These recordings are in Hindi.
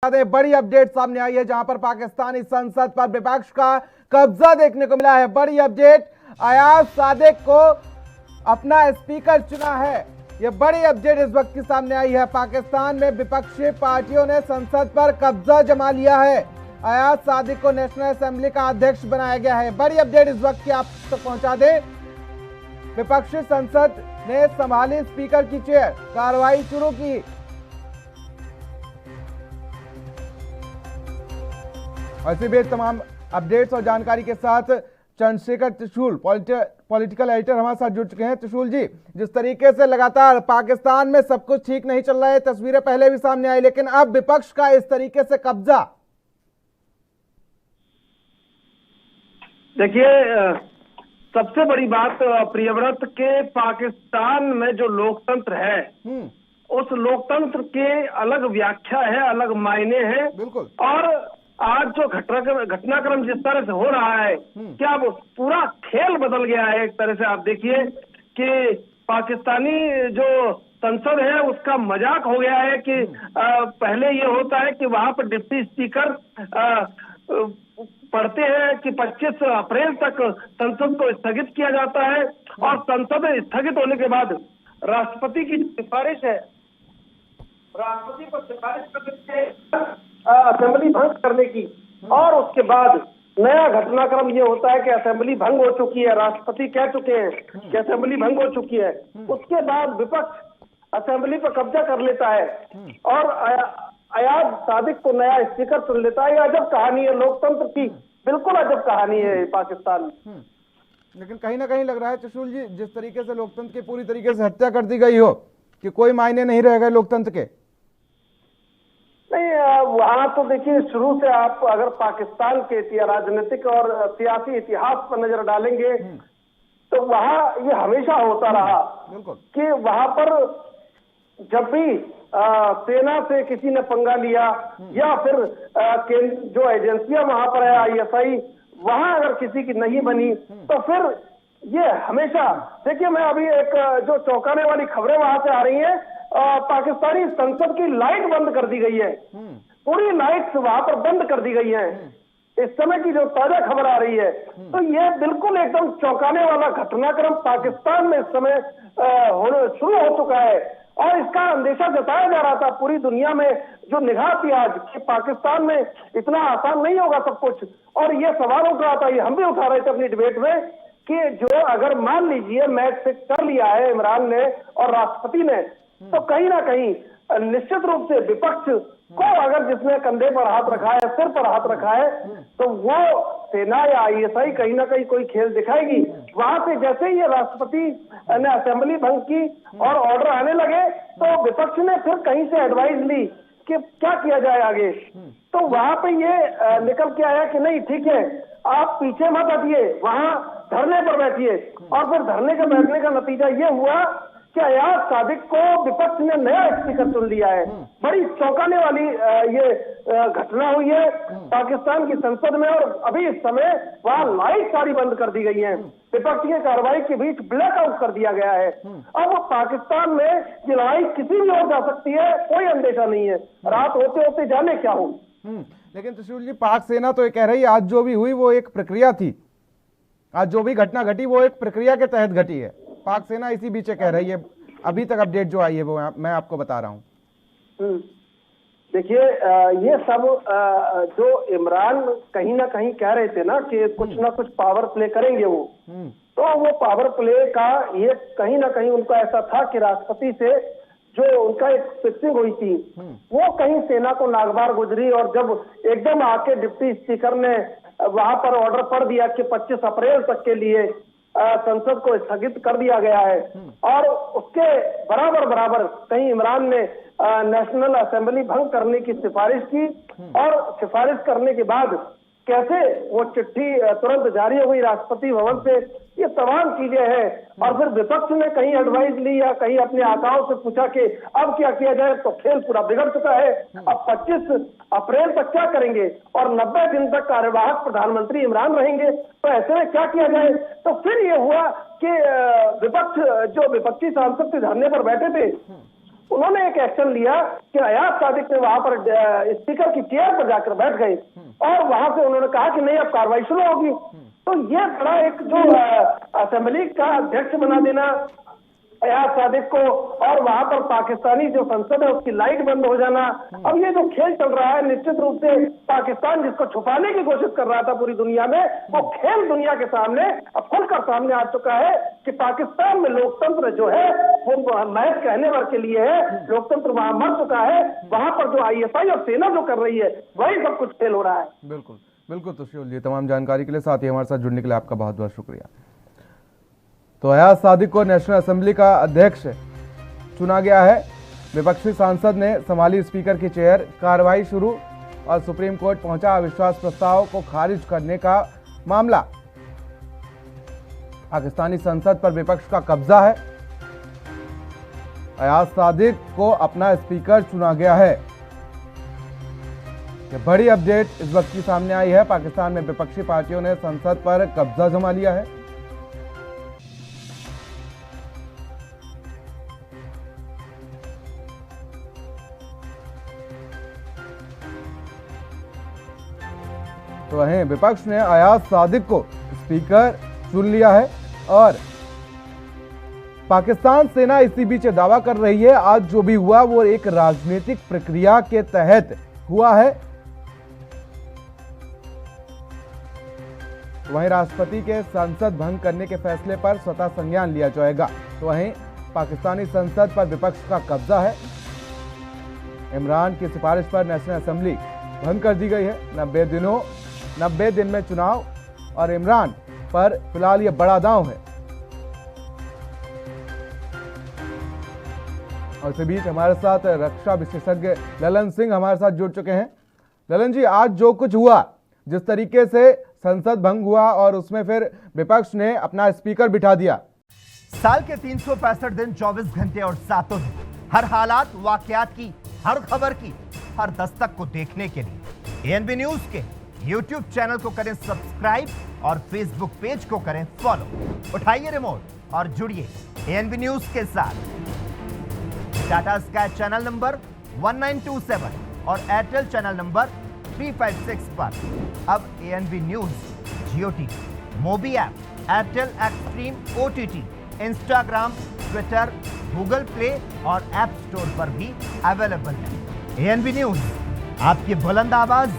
बड़ी अपडेट सामने आई है जहां पर पाकिस्तानी संसद पर विपक्ष का कब्जा देखने को मिला है। बड़ी अपडेट, अयाज सादिक को अपना स्पीकर चुना है। यह बड़ी अपडेट इस वक्त की सामने आई है। पाकिस्तान में विपक्षी पार्टियों ने संसद पर कब्जा जमा लिया है। अयाज सादिक को नेशनल असेंबली का अध्यक्ष बनाया गया है। बड़ी अपडेट इस वक्त की आप तक पहुंचा दें। विपक्षी संसद ने संभाली स्पीकर की चेयर, कार्रवाई शुरू की। ऐसे भी तमाम अपडेट्स और जानकारी के साथ चंद्रशेखर त्रिशूल पॉलिटिकल एडिटर हमारे साथ जुड़ चुके हैं। त्रिशूल जी, जिस तरीके से लगातार पाकिस्तान में सब कुछ ठीक नहीं चल रहा है, तस्वीरें पहले भी सामने आई, लेकिन अब विपक्ष का इस तरीके से कब्जा। देखिए, सबसे बड़ी बात प्रियव्रत के पाकिस्तान में जो लोकतंत्र है उस लोकतंत्र के अलग व्याख्या है, अलग मायने हैं। बिल्कुल। और आज जो घटनाक्रम जिस तरह से हो रहा है, क्या वो पूरा खेल बदल गया है। एक तरह से आप देखिए कि पाकिस्तानी जो संसद है उसका मजाक हो गया है कि पहले ये होता है कि वहां पर डिप्टी स्पीकर पढ़ते हैं कि 25 अप्रैल तक संसद को स्थगित किया जाता है, और संसद स्थगित होने के बाद राष्ट्रपति की सिफारिश है, राष्ट्रपति को सिफारिश करने असेंबली भंग करने की, और उसके बाद नया घटनाक्रम ये होता है कि असेंबली भंग हो चुकी है, राष्ट्रपति कह चुके हैं कि असेंबली भंग हो चुकी है। उसके बाद विपक्ष असेंबली पर कब्जा कर लेता है और अयाज सादिक को नया स्पीकर चुन लेता है। ये अजब कहानी है लोकतंत्र की, बिल्कुल अजब कहानी है पाकिस्तान में। लेकिन कहीं ना कहीं लग रहा है त्रिशूल जी, जिस तरीके से लोकतंत्र की पूरी तरीके से हत्या कर दी गई हो कि कोई मायने नहीं रह गए लोकतंत्र के। नहीं, वहां तो देखिए, शुरू से आप अगर पाकिस्तान के राजनीतिक और सियासी इतिहास पर नजर डालेंगे तो वहां ये हमेशा होता रहा कि वहां पर जब भी सेना से किसी ने पंगा लिया या फिर जो एजेंसियां वहां पर है ISI, वहां अगर किसी की नहीं बनी तो फिर ये हमेशा, देखिए मैं अभी एक जो चौंकाने वाली खबरें वहां से आ रही हैं, पाकिस्तानी संसद की लाइट बंद कर दी गई है, पूरी लाइट्स वहां पर बंद कर दी गई हैं। इस समय की जो ताजा खबर आ रही है, तो ये बिल्कुल एकदम चौंकाने वाला घटनाक्रम पाकिस्तान में इस समय होना शुरू हो चुका है, और इसका अंदेशा जताया जा रहा था पूरी दुनिया में, जो निगाह थी आज कि पाकिस्तान में इतना आसान नहीं होगा सब कुछ। और ये सवाल उठ रहा था, ये हम भी उठा रहे थे अपनी डिबेट में, कि जो अगर मान लीजिए मैच फिक्स कर लिया है इमरान ने और राष्ट्रपति ने, तो कहीं ना कहीं निश्चित रूप से विपक्ष को अगर जिसने कंधे पर हाथ रखा है, सिर पर हाथ रखा है, तो वो सेना या ISI कहीं ना कहीं कोई खेल दिखाएगी। वहां से जैसे ही ये राष्ट्रपति ने असेंबली भंग की और ऑर्डर आने लगे, तो विपक्ष ने फिर कहीं से एडवाइस ली कि क्या किया जाए आगे। तो वहां पे ये निकल के आया कि नहीं, ठीक है, आप पीछे मत हटिए, वहां धरने पर बैठिए। और फिर धरने के बैठने का नतीजा ये हुआ कि अयाज सादिक को विपक्ष ने नया स्पीकर चुन लिया है। बड़ी चौंकाने वाली ये घटना हुई है पाकिस्तान की संसद में, और अभी इस समय वहां लाइट सारी बंद कर दी गई है, विपक्ष की कार्रवाई के बीच ब्लैकआउट कर दिया गया है। अब पाकिस्तान में ये लड़ाई किसी भी ओर जा सकती है, कोई अंदेशा नहीं है, रात होते होते जाने क्या हो। लेकिन त्रिशूल जी, पाक सेना तो ये कह रही है आज जो भी हुई वो एक प्रक्रिया थी, आज जो भी घटना घटी वो एक प्रक्रिया के तहत घटी है। पाक सेना इसी बीच कह रही है, अभी तक अपडेट जो आई है वो मैं आपको बता रहा हूँ। देखिए, ये सब जो इमरान कहीं ना कहीं कह रहे थे ना कि कुछ ना कुछ पावर प्ले करेंगे वो, तो वो पावर प्ले का ये कहीं ना कहीं उनका ऐसा था कि राष्ट्रपति से जो उनका एक फिक्सिंग हुई थी वो कहीं सेना को नागवार गुजरी, और जब एकदम आके डिप्टी स्पीकर ने वहां पर ऑर्डर पढ़ दिया कि 25 अप्रैल तक के लिए संसद को स्थगित कर दिया गया है, और उसके बराबर कहीं इमरान ने नेशनल असेंबली भंग करने की सिफारिश की, और सिफारिश करने के बाद कैसे वो चिट्ठी तुरंत जारी हो गई राष्ट्रपति भवन से, ये तमाम चीजें हैं। और फिर विपक्ष ने कहीं एडवाइस ली या कहीं अपने आकाओं से पूछा कि अब क्या किया जाए, तो खेल पूरा बिगड़ चुका है। अब 25 अप्रैल तक क्या करेंगे, और 90 दिन तक कार्यवाहक प्रधानमंत्री इमरान रहेंगे, तो ऐसे में क्या किया जाए। तो फिर ये हुआ कि विपक्ष जो विपक्षी सांसद धरने पर बैठे थे उन्होंने एक एक्शन लिया कि अयाज सादिक ने वहां पर स्पीकर की चेयर पर जाकर बैठ गए और वहां से उन्होंने कहा कि नहीं अब कार्रवाई शुरू होगी। तो ये बड़ा एक जो असेंबली का अध्यक्ष बना देना अयाज सादिक को और वहां पर पाकिस्तानी जो संसद है उसकी लाइट बंद हो जाना, अब ये जो खेल चल रहा है निश्चित रूप से पाकिस्तान जिसको छुपाने की कोशिश कर रहा था पूरी दुनिया में, वो खेल दुनिया के सामने अब खुलकर सामने आ चुका है कि पाकिस्तान में लोकतंत्र जो है वो महज कहने भर के लिए है, लोकतंत्र वहां मर चुका है। वहां पर जो ISI और सेना जो कर रही है वही सब कुछ खेल हो रहा है। बिल्कुल बिल्कुल तुष्यौल जी, तमाम जानकारी के लिए, साथ ही हमारे साथ जुड़ने के लिए आपका बहुत बहुत शुक्रिया। तो अयाज सादिक को नेशनल असेंबली का अध्यक्ष चुना गया है। विपक्षी सांसद ने संभाली स्पीकर की चेयर। कार्रवाई शुरू और सुप्रीम कोर्ट पहुंचा अविश्वास प्रस्ताव को खारिज करने का मामला। पाकिस्तानी संसद पर विपक्ष का कब्जा है। अयाज सादिक को अपना स्पीकर चुना गया है। यह बड़ी अपडेट इस वक्त की सामने आई है। पाकिस्तान में विपक्षी पार्टियों ने संसद पर कब्जा जमा लिया है। तो वहीं विपक्ष ने अयाज सादिक को स्पीकर चुन लिया है और पाकिस्तान सेना इसी बीच दावा कर रही है आज जो भी हुआ वो एक राजनीतिक प्रक्रिया के तहत हुआ है। वहीं राष्ट्रपति के संसद भंग करने के फैसले पर स्वतः संज्ञान लिया जाएगा। तो वहीं पाकिस्तानी संसद पर विपक्ष का कब्जा है। इमरान की सिफारिश पर नेशनल असेंबली भंग कर दी गई है। 90 दिन में चुनाव और इमरान पर फिलहाल यह बड़ा दांव है। और इसी बीच हमारे साथ रक्षा विशेषज्ञ ललन सिंह हमारे साथ जुड़ चुके हैं। ललन जी, आज जो कुछ हुआ, जिस तरीके से संसद भंग हुआ और उसमें फिर विपक्ष ने अपना स्पीकर बिठा दिया। साल के 365 दिन 24 घंटे और 7 दिन, हर हालात वाकयात की, हर खबर की, हर दस्तक को देखने के लिए एएनबी न्यूज के YouTube चैनल को करें सब्सक्राइब और Facebook पेज को करें फॉलो। उठाइए रिमोट और जुड़िए एएनबी न्यूज के साथ। टाटा स्काई चैनल नंबर 1927 और एयरटेल चैनल नंबर 356 पर अब ANB news Jio TV, mobi app, Airtel Xstream OTT, Instagram, Twitter, Google Play और ऐप स्टोर पर भी अवेलेबल है। एएनबी न्यूज, आपकी बुलंद आवाज,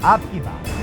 आपकी बात।